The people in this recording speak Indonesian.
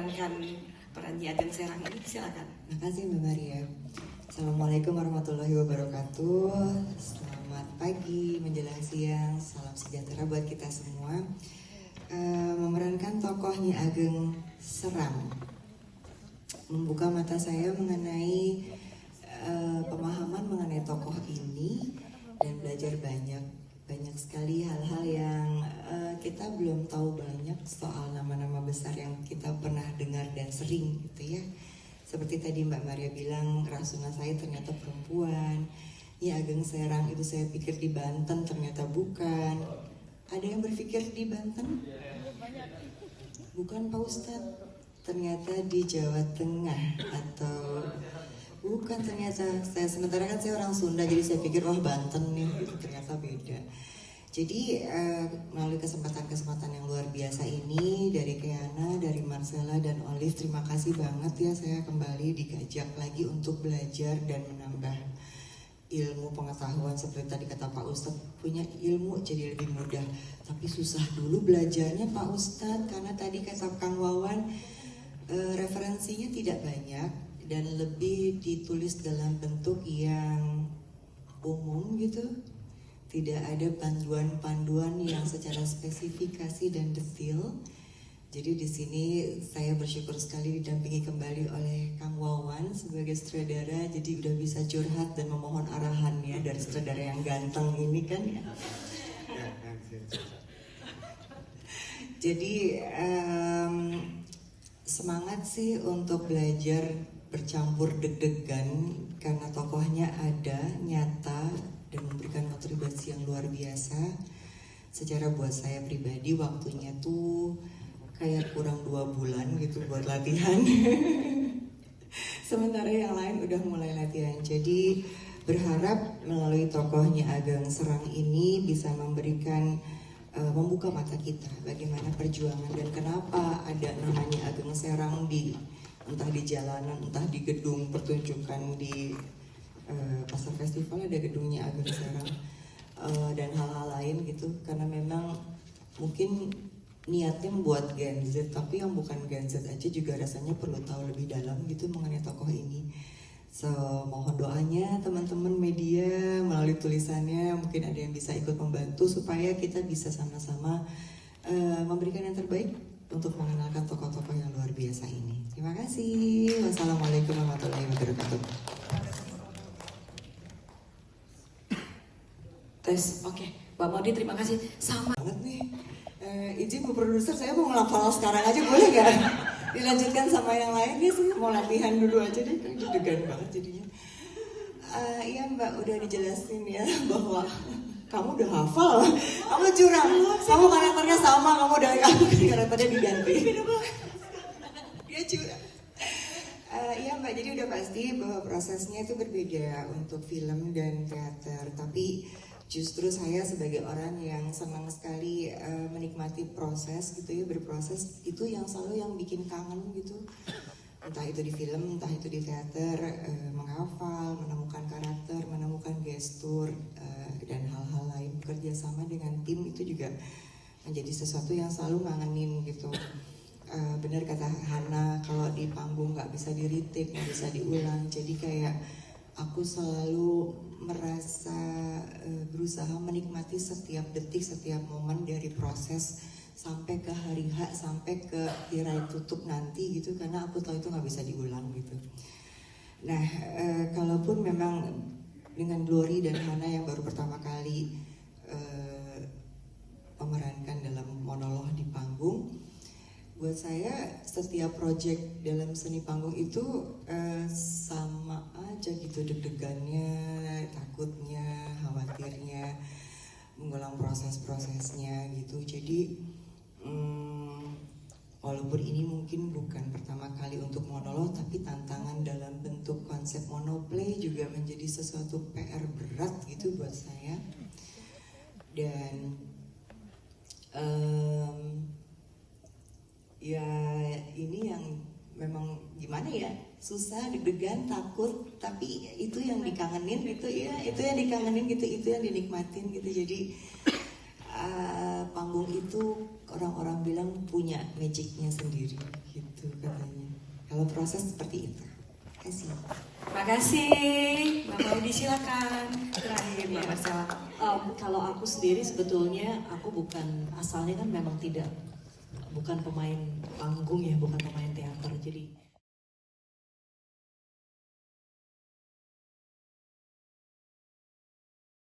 memerankan peran Nyi Ageng Serang ini, silakan. Makasih Mbak Maria. Assalamualaikum warahmatullahi wabarakatuh. Selamat pagi menjelang siang, salam sejahtera buat kita semua. Memerankan tokoh Nyi Ageng Serang membuka mata saya mengenai pemahaman mengenai tokoh ini dan belajar banyak sekali hal-hal yang kita belum tahu banyak soal nama-nama besar yang kita pernah dengar dan sering gitu ya. Seperti tadi Mbak Maria bilang, Rasuna saya ternyata perempuan. Nyi Ageng Serang itu saya pikir di Banten, ternyata bukan. Ada yang berpikir di Banten? Bukan Pak Ustadz, ternyata di Jawa Tengah. Atau bukan, ternyata sementara kan saya orang Sunda, jadi saya pikir wah Banten nih, gitu. Ternyata beda. Jadi melalui kesempatan-kesempatan yang luar biasa ini dari Keana, dari Marcella dan Olive, terima kasih banget ya, saya kembali dikajak lagi untuk belajar dan menambah ilmu pengetahuan. Seperti tadi kata Pak Ustadz, punya ilmu jadi lebih mudah, tapi susah dulu belajarnya Pak Ustadz, karena tadi kata Kang Wawan referensinya tidak banyak dan lebih ditulis dalam bentuk yang umum gitu. Tidak ada panduan-panduan yang secara spesifikasi dan detail. Jadi di sini saya bersyukur sekali didampingi kembali oleh Kang Wawan sebagai sutradara. Jadi udah bisa curhat dan memohon arahan ya dari sutradara yang ganteng ini kan ya. Jadi semangat sih untuk belajar bercampur deg-degan karena tokohnya ada, nyata, dan memberikan kontribusi yang luar biasa. Secara buat saya pribadi waktunya tuh kayak kurang 2 bulan gitu buat latihan. Sementara yang lain udah mulai latihan. Jadi berharap melalui tokohnya Ageng Serang ini bisa memberikan membuka mata kita bagaimana perjuangan dan kenapa ada namanya Ageng Serang di entah di jalanan, entah di gedung pertunjukan di pasar festival ada gedungnya Ageng Serang dan hal-hal lain gitu, karena memang mungkin niatnya membuat Gen Z, tapi yang bukan Gen Z aja juga rasanya perlu tahu lebih dalam gitu mengenai tokoh ini. So mohon doanya teman-teman media melalui tulisannya, mungkin ada yang bisa ikut membantu supaya kita bisa sama-sama memberikan yang terbaik untuk mengenalkan tokoh-tokoh yang luar biasa ini. Terima kasih. Wassalamualaikum warahmatullahi wabarakatuh. Tes, oke. Mbak Maudi terima kasih. Sama banget nih. Izin Bu Produser, saya mau ngelafal sekarang aja boleh gak? Dilanjutkan sama yang lain ya, saya mau latihan dulu aja deh, deg-degan banget jadinya. Iya Mbak, udah dijelasin ya bahwa kamu udah hafal, kamu curang, kamu karakternya sama, kamu udah karakternya diganti. Dia curang. Iya Mbak, jadi udah pasti bahwa prosesnya itu berbeda untuk film dan teater, tapi justru saya sebagai orang yang senang sekali menikmati proses gitu ya, berproses itu yang selalu yang bikin kangen gitu. Entah itu di film, entah itu di teater, menghafal, menemukan karakter, menemukan gestur, dan hal-hal lain. Bekerja sama dengan tim itu juga menjadi sesuatu yang selalu ngangenin gitu. Benar kata Hana, kalau di panggung nggak bisa di retake, nggak bisa diulang. Jadi kayak aku selalu merasa berusaha menikmati setiap detik, setiap momen dari proses sampai ke hari H, sampai ke tirai tutup nanti gitu, karena aku tahu itu nggak bisa diulang gitu. Nah, kalaupun memang dengan Glory dan Hana yang baru pertama kali memerankan dalam monolog di panggung, buat saya setiap project dalam seni panggung itu sama aja gitu, deg-degannya, takutnya, khawatirnya, mengulang proses-prosesnya gitu. Jadi walaupun ini mungkin bukan pertama kali untuk monolog, tapi tantangan dalam bentuk konsep monoplay juga menjadi sesuatu PR berat gitu buat saya. Dan ya ini yang memang gimana ya, susah, deg-degan, takut, tapi itu yang dikangenin gitu ya, itu yang dikangenin gitu, itu yang dinikmatin gitu. Jadi panggung itu orang-orang bilang punya magicnya sendiri gitu katanya. Kalau proses seperti itu. Terima kasih. Makasih, Mbak Maudi silakan. Terakhir Mbak Marcella. Kalau aku sendiri sebetulnya aku asalnya kan memang bukan pemain panggung ya, bukan pemain teater. Jadi